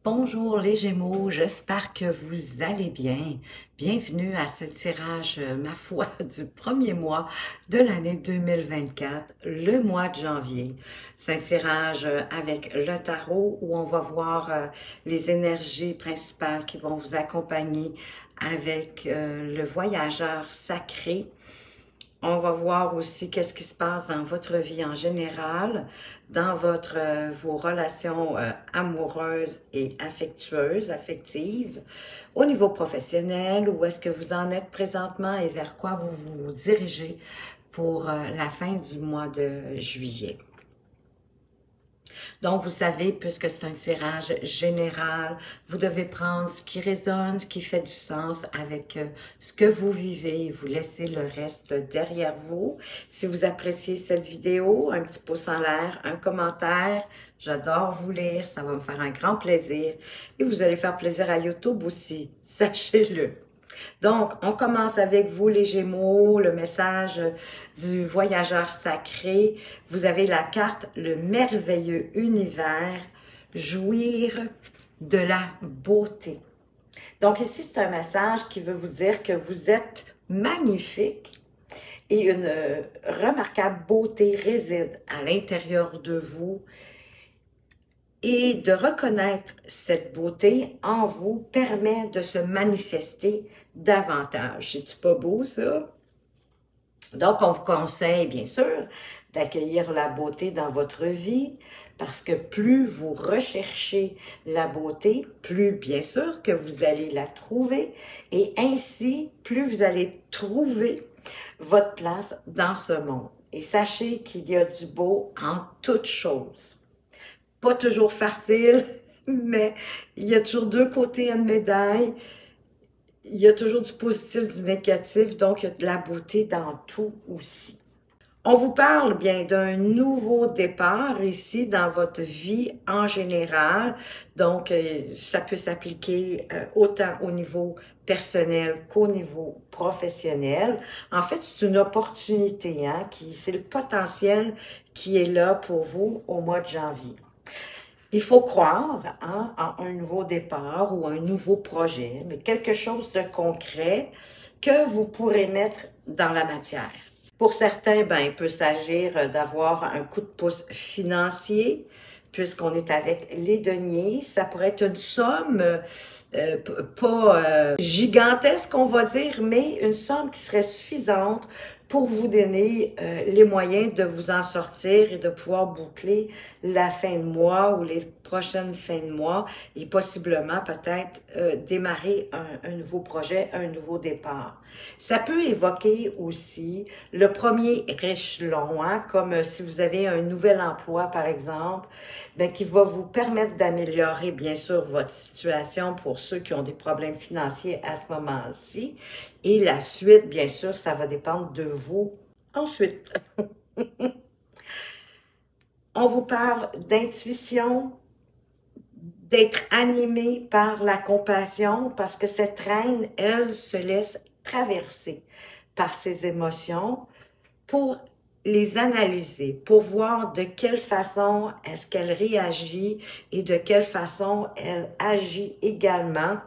Bonjour les Gémeaux, j'espère que vous allez bien. Bienvenue à ce tirage, ma foi, du premier mois de l'année 2024, le mois de janvier. C'est un tirage avec le tarot où on va voir les énergies principales qui vont vous accompagner avec le voyageur sacré. On va voir aussi qu'est-ce qui se passe dans votre vie en général, dans vos relations amoureuses et affectives, au niveau professionnel, où est-ce que vous en êtes présentement et vers quoi vous vous dirigez pour la fin du mois de juillet. Donc, vous savez, puisque c'est un tirage général, vous devez prendre ce qui résonne, ce qui fait du sens avec ce que vous vivez et vous laissez le reste derrière vous. Si vous appréciez cette vidéo, un petit pouce en l'air, un commentaire. J'adore vous lire, ça va me faire un grand plaisir. Et vous allez faire plaisir à YouTube aussi, sachez-le. Donc, on commence avec vous, les Gémeaux, le message du voyageur sacré. Vous avez la carte « Le merveilleux univers, jouir de la beauté ». Donc ici, c'est un message qui veut vous dire que vous êtes magnifique et une remarquable beauté réside à l'intérieur de vous. Et de reconnaître cette beauté en vous permet de se manifester davantage. C'est-tu pas beau, ça? Donc, on vous conseille, bien sûr, d'accueillir la beauté dans votre vie, parce que plus vous recherchez la beauté, plus, bien sûr, que vous allez la trouver, et ainsi, plus vous allez trouver votre place dans ce monde. Et sachez qu'il y a du beau en toutes choses. Pas toujours facile, mais il y a toujours deux côtés à une médaille. Il y a toujours du positif, du négatif, donc il y a de la beauté dans tout aussi. On vous parle bien d'un nouveau départ ici dans votre vie en général. Donc, ça peut s'appliquer autant au niveau personnel qu'au niveau professionnel. En fait, c'est une opportunité, hein, c'est le potentiel qui est là pour vous au mois de janvier. Il faut croire hein, en un nouveau départ ou un nouveau projet, mais quelque chose de concret que vous pourrez mettre dans la matière. Pour certains, ben, il peut s'agir d'avoir un coup de pouce financier, puisqu'on est avec les deniers. Ça pourrait être une somme pas gigantesque, on va dire, mais une somme qui serait suffisante pour vous donner les moyens de vous en sortir et de pouvoir boucler la fin de mois ou les prochaines fins de mois et possiblement peut-être démarrer un nouveau projet, un nouveau départ. Ça peut évoquer aussi le premier échelon, hein, comme si vous avez un nouvel emploi par exemple, bien, qui va vous permettre d'améliorer bien sûr votre situation pour ceux qui ont des problèmes financiers à ce moment-ci. Et la suite, bien sûr, ça va dépendre de vous ensuite. On vous parle d'intuition, d'être animé par la compassion, parce que cette reine, elle, se laisse traverser par ses émotions pour les analyser, pour voir de quelle façon est-ce qu'elle réagit et de quelle façon elle agit également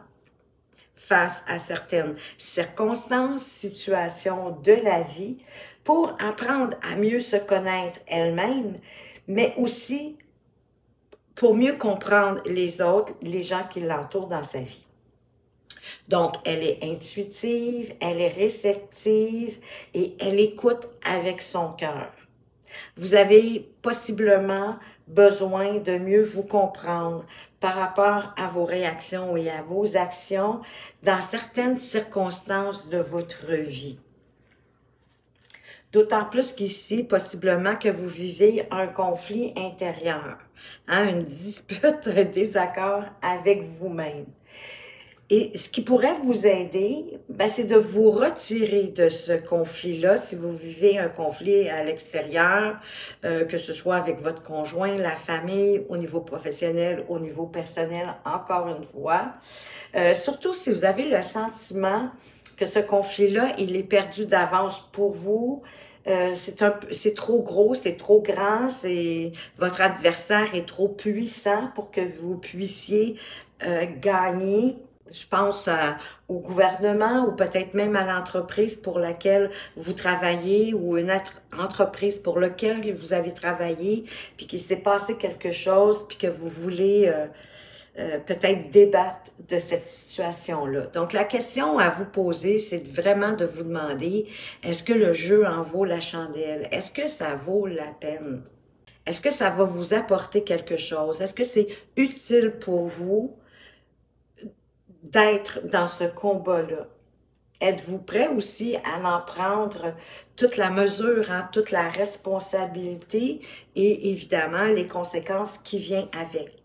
face à certaines circonstances, situations de la vie, pour apprendre à mieux se connaître elle-même, mais aussi pour mieux comprendre les autres, les gens qui l'entourent dans sa vie. Donc, elle est intuitive, elle est réceptive et elle écoute avec son cœur. Vous avez possiblement besoin de mieux vous comprendre par rapport à vos réactions et à vos actions dans certaines circonstances de votre vie. D'autant plus qu'ici, possiblement que vous vivez un conflit intérieur, hein, une dispute, un désaccord avec vous-même. Et ce qui pourrait vous aider, ben, c'est de vous retirer de ce conflit-là, si vous vivez un conflit à l'extérieur, que ce soit avec votre conjoint, la famille, au niveau professionnel, au niveau personnel, encore une fois. Surtout si vous avez le sentiment que ce conflit-là, il est perdu d'avance pour vous, c'est trop gros, c'est trop grand, votre adversaire est trop puissant pour que vous puissiez gagner. Je pense au gouvernement ou peut-être même à l'entreprise pour laquelle vous travaillez ou une autre entreprise pour laquelle vous avez travaillé, puis qu'il s'est passé quelque chose, puis que vous voulez peut-être débattre de cette situation-là. Donc, la question à vous poser, c'est vraiment de vous demander, est-ce que le jeu en vaut la chandelle? Est-ce que ça vaut la peine? Est-ce que ça va vous apporter quelque chose? Est-ce que c'est utile pour vous d'être dans ce combat-là? Êtes-vous prêt aussi à en prendre toute la mesure, hein, toute la responsabilité et évidemment les conséquences qui viennent avec?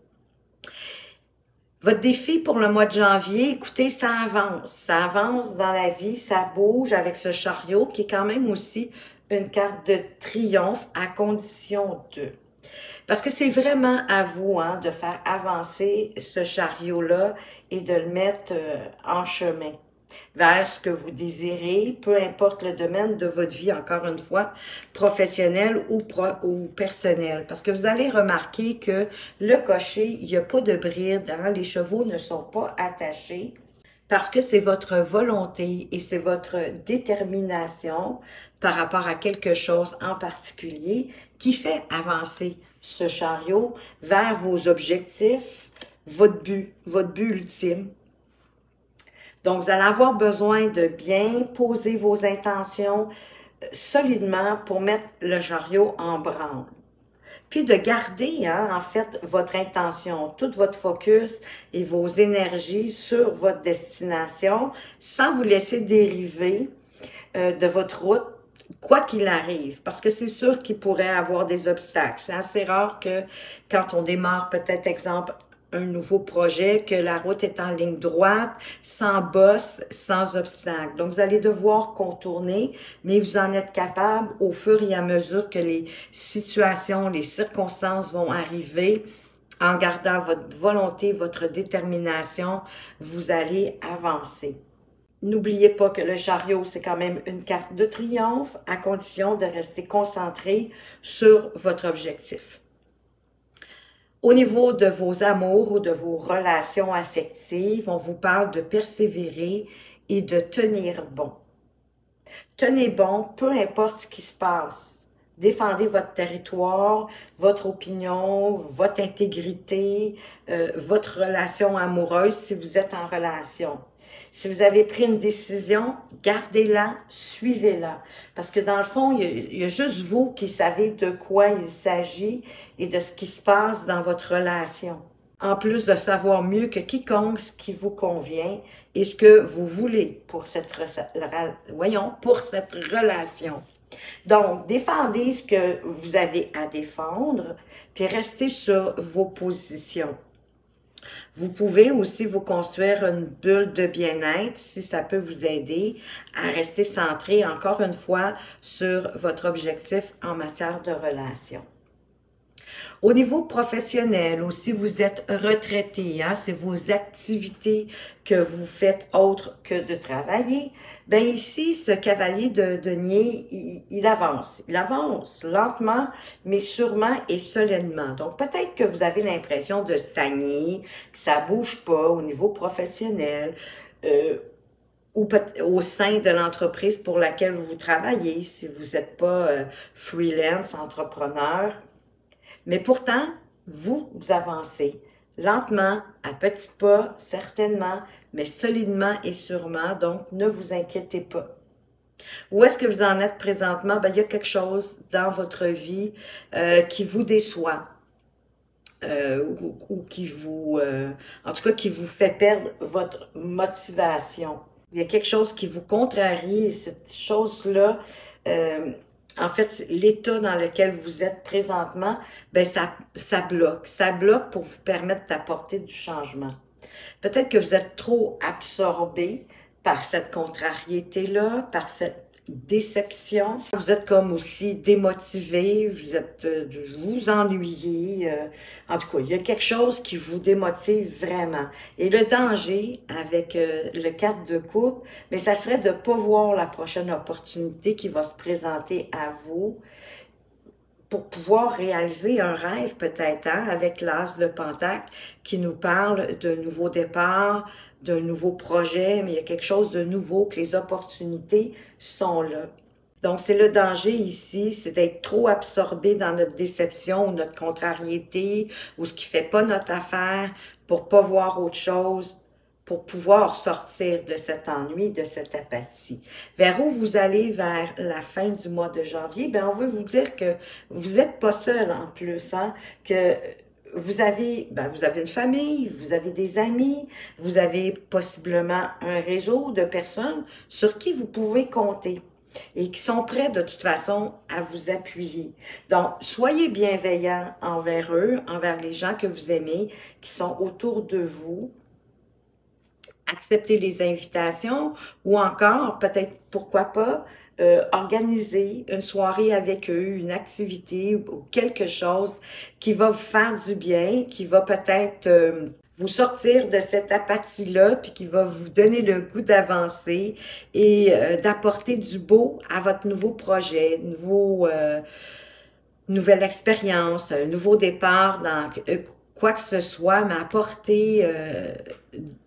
Votre défi pour le mois de janvier, écoutez, ça avance dans la vie, ça bouge avec ce chariot qui est quand même aussi une carte de triomphe à condition de. Parce que c'est vraiment à vous hein, de faire avancer ce chariot-là et de le mettre en chemin vers ce que vous désirez, peu importe le domaine de votre vie, encore une fois, professionnel ou personnel. Parce que vous allez remarquer que le cocher, il n'y a pas de bride, hein? Les chevaux ne sont pas attachés parce que c'est votre volonté et c'est votre détermination par rapport à quelque chose en particulier qui fait avancer ce chariot vers vos objectifs, votre but ultime. Donc, vous allez avoir besoin de bien poser vos intentions solidement pour mettre le chariot en branle. Puis de garder, hein, en fait, votre intention, tout votre focus et vos énergies sur votre destination sans vous laisser dériver de votre route, quoi qu'il arrive. Parce que c'est sûr qu'il pourrait avoir des obstacles. C'est assez rare que quand on démarre, peut-être, exemple, un nouveau projet, que la route est en ligne droite, sans bosse, sans obstacle. Donc, vous allez devoir contourner, mais vous en êtes capable au fur et à mesure que les situations, les circonstances vont arriver. En gardant votre volonté, votre détermination, vous allez avancer. N'oubliez pas que le chariot, c'est quand même une carte de triomphe à condition de rester concentré sur votre objectif. Au niveau de vos amours ou de vos relations affectives, on vous parle de persévérer et de tenir bon. Tenez bon, peu importe ce qui se passe. Défendez votre territoire, votre opinion, votre intégrité, votre relation amoureuse si vous êtes en relation. Si vous avez pris une décision, gardez-la, suivez-la. Parce que dans le fond, il y a juste vous qui savez de quoi il s'agit et de ce qui se passe dans votre relation. En plus de savoir mieux que quiconque ce qui vous convient et ce que vous voulez pour cette relation. Donc, défendez ce que vous avez à défendre, puis restez sur vos positions. Vous pouvez aussi vous construire une bulle de bien-être si ça peut vous aider à rester centré, encore une fois, sur votre objectif en matière de relation. Au niveau professionnel, ou si vous êtes retraité, hein, c'est vos activités que vous faites autres que de travailler, bien ici, ce cavalier de denier, il avance. Il avance lentement, mais sûrement et solidement. Donc, peut-être que vous avez l'impression de stagner, que ça bouge pas au niveau professionnel, ou au sein de l'entreprise pour laquelle vous travaillez, si vous n'êtes pas freelance, entrepreneur. Mais pourtant, vous avancez lentement, à petits pas, certainement, mais solidement et sûrement, donc ne vous inquiétez pas. Où est-ce que vous en êtes présentement? Ben, il y a quelque chose dans votre vie qui vous déçoit. Ou qui vous, en tout cas, qui vous fait perdre votre motivation. Il y a quelque chose qui vous contrarie et cette chose-là, en fait, l'état dans lequel vous êtes présentement, ben ça bloque. Ça bloque pour vous permettre d'apporter du changement. Peut-être que vous êtes trop absorbé par cette contrariété-là, par déception. Vous êtes comme aussi démotivé, vous vous ennuyez. En tout cas, il y a quelque chose qui vous démotive vraiment. Et le danger avec le 4 de coupe, mais ça serait de ne pas voir la prochaine opportunité qui va se présenter à vous pour pouvoir réaliser un rêve peut-être, hein, avec l'as de Pentacle qui nous parle d'un nouveau départ, d'un nouveau projet, mais il y a quelque chose de nouveau, que les opportunités sont là. Donc, c'est le danger ici, c'est d'être trop absorbé dans notre déception ou notre contrariété ou ce qui fait pas notre affaire pour pas voir autre chose, pour pouvoir sortir de cet ennui, de cette apathie. Vers où vous allez vers la fin du mois de janvier, ben on veut vous dire que vous n'êtes pas seul en plus, hein, que vous avez une famille, vous avez des amis, vous avez possiblement un réseau de personnes sur qui vous pouvez compter et qui sont prêts de toute façon à vous appuyer. Donc, soyez bienveillants envers eux, envers les gens que vous aimez, qui sont autour de vous. Accepter les invitations ou encore, peut-être, pourquoi pas, organiser une soirée avec eux, une activité ou quelque chose qui va vous faire du bien, qui va peut-être vous sortir de cette apathie-là, puis qui va vous donner le goût d'avancer et d'apporter du beau à votre nouveau projet, nouvelle expérience, un nouveau départ dans quoi que ce soit, mais apporter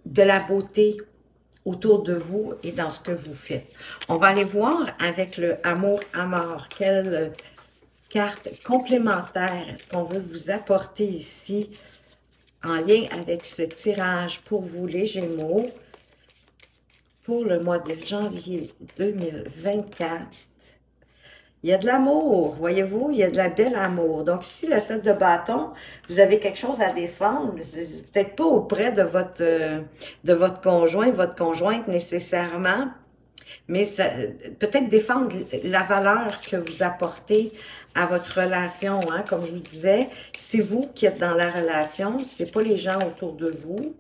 de la beauté autour de vous et dans ce que vous faites. On va aller voir avec le amour à mort. Quelle carte complémentaire est-ce qu'on veut vous apporter ici en lien avec ce tirage pour vous, les Gémeaux, pour le mois de janvier 2024. Il y a de l'amour, voyez-vous, il y a de la belle amour. Donc ici, le 7 de bâton, vous avez quelque chose à défendre. C'est peut-être pas auprès de votre conjoint, votre conjointe nécessairement, mais peut-être défendre la valeur que vous apportez à votre relation. Hein? Comme je vous disais, c'est vous qui êtes dans la relation, c'est pas les gens autour de vous.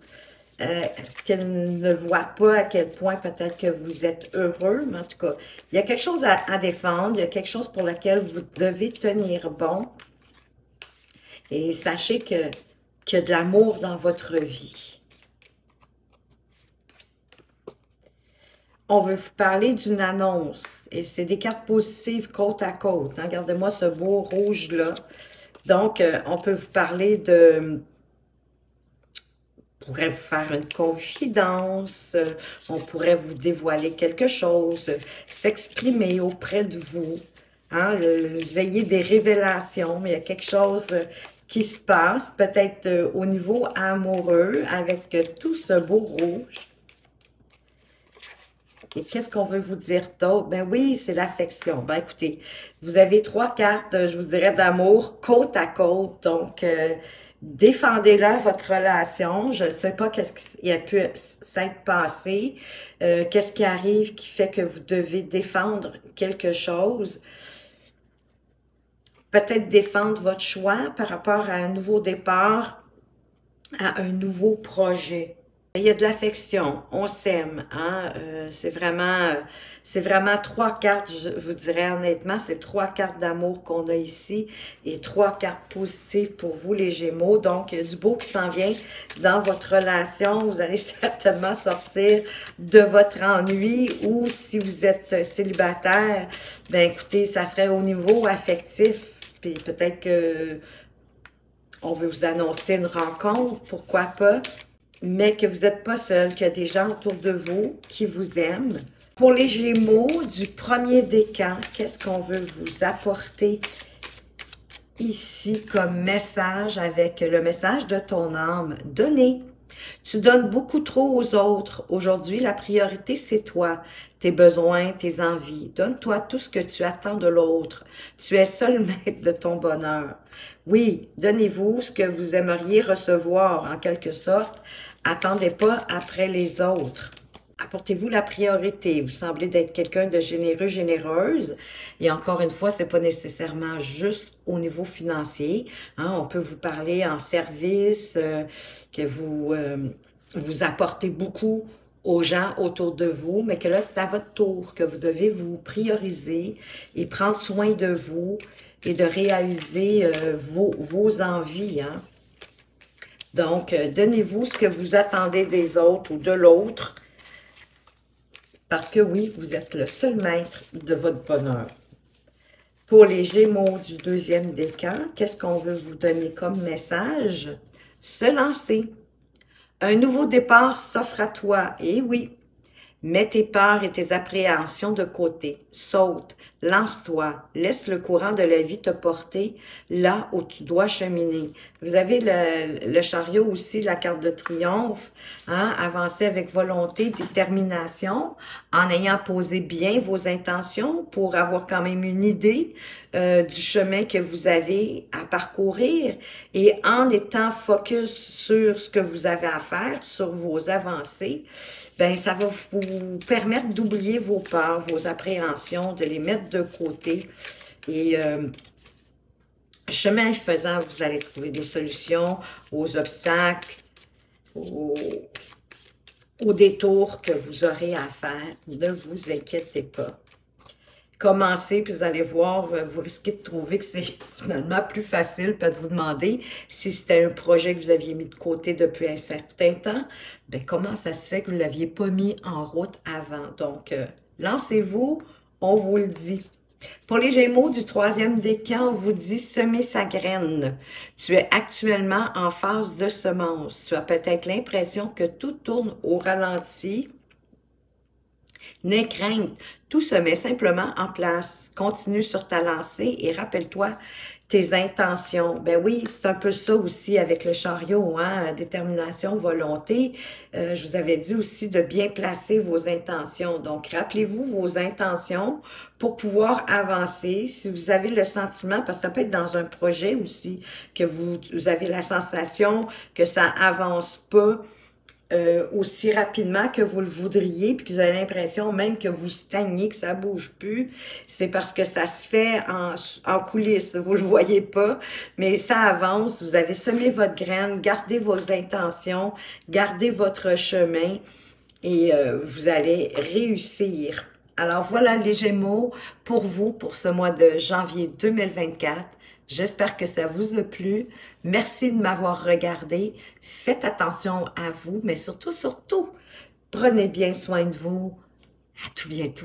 Qu'elle ne voit pas à quel point peut-être que vous êtes heureux, mais en tout cas, il y a quelque chose à défendre, il y a quelque chose pour lequel vous devez tenir bon. Et sachez qu'il y a de l'amour dans votre vie. On veut vous parler d'une annonce, et c'est des cartes positives côte à côte. Hein? Regardez-moi ce beau rouge-là. Donc, on peut vous parler de... On pourrait vous faire une confidence, on pourrait vous dévoiler quelque chose, s'exprimer auprès de vous. Hein, vous ayez des révélations, mais il y a quelque chose qui se passe, peut-être au niveau amoureux, avec tout ce beau rouge. Et qu'est-ce qu'on veut vous dire d'autre? Ben oui, c'est l'affection. Ben écoutez, vous avez 3 cartes, je vous dirais, d'amour côte à côte. Donc, défendez-la, votre relation. Je ne sais pas qu'est-ce qui a pu s'être passé. Qu'est-ce qui arrive qui fait que vous devez défendre quelque chose. Peut-être défendre votre choix par rapport à un nouveau départ, à un nouveau projet. Il y a de l'affection, on s'aime, hein? C'est vraiment 3 cartes, je vous dirais honnêtement, c'est 3 cartes d'amour qu'on a ici et 3 cartes positives pour vous les Gémeaux. Donc, il y a du beau qui s'en vient dans votre relation. Vous allez certainement sortir de votre ennui ou si vous êtes célibataire, ben écoutez, ça serait au niveau affectif. Puis peut-être que on veut vous annoncer une rencontre, pourquoi pas? Mais que vous n'êtes pas seul, qu'il y a des gens autour de vous qui vous aiment. Pour les Gémeaux, du premier décan, qu'est-ce qu'on veut vous apporter ici comme message avec le message de ton âme? Donner. Tu donnes beaucoup trop aux autres. Aujourd'hui, la priorité, c'est toi, tes besoins, tes envies. Donne-toi tout ce que tu attends de l'autre. Tu es seul maître de ton bonheur. Oui, donnez-vous ce que vous aimeriez recevoir, en quelque sorte. Attendez pas après les autres. Apportez-vous la priorité. Vous semblez d'être quelqu'un de généreux, généreuse. Et encore une fois, c'est pas nécessairement juste au niveau financier. Hein? On peut vous parler en service, que vous apportez beaucoup aux gens autour de vous, mais que là, c'est à votre tour que vous devez vous prioriser et prendre soin de vous et de réaliser vos envies, hein. Donc, donnez-vous ce que vous attendez des autres ou de l'autre, parce que oui, vous êtes le seul maître de votre bonheur. Pour les Gémeaux du deuxième décan, qu'est-ce qu'on veut vous donner comme message? Se lancer. Un nouveau départ s'offre à toi. Et oui, mets tes peurs et tes appréhensions de côté. Saute, lance-toi, laisse le courant de la vie te porter là où tu dois cheminer. Vous avez le chariot aussi, la carte de triomphe, hein? Avancer avec volonté, détermination, en ayant posé bien vos intentions pour avoir quand même une idée du chemin que vous avez à parcourir et en étant focus sur ce que vous avez à faire, sur vos avancées, ben ça va vous permettre d'oublier vos peurs, vos appréhensions, de les mettre de côté. Et chemin faisant, vous allez trouver des solutions aux obstacles, aux détours que vous aurez à faire. Ne vous inquiétez pas. Commencez, puis vous allez voir, vous risquez de trouver que c'est finalement plus facile, peut-être vous demander si c'était un projet que vous aviez mis de côté depuis un certain temps, bien comment ça se fait que vous ne l'aviez pas mis en route avant? Donc, lancez-vous, on vous le dit. Pour les Gémeaux du troisième décan, on vous dit semer sa graine. Tu es actuellement en phase de semence. Tu as peut-être l'impression que tout tourne au ralenti. N'aie crainte, tout se met simplement en place. Continue sur ta lancée et rappelle-toi tes intentions. Ben oui, c'est un peu ça aussi avec le chariot, hein? Détermination, volonté. Je vous avais dit aussi de bien placer vos intentions. Donc, rappelez-vous vos intentions pour pouvoir avancer. Si vous avez le sentiment, parce que ça peut être dans un projet aussi, que vous avez la sensation que ça avance pas, aussi rapidement que vous le voudriez, puis que vous avez l'impression même que vous stagnez, que ça bouge plus, c'est parce que ça se fait en coulisses, vous le voyez pas, mais ça avance, vous avez semé votre graine, gardez vos intentions, gardez votre chemin, et vous allez réussir. Alors voilà les Gémeaux pour vous, pour ce mois de janvier 2024. J'espère que ça vous a plu. Merci de m'avoir regardé. Faites attention à vous, mais surtout, prenez bien soin de vous. À tout bientôt.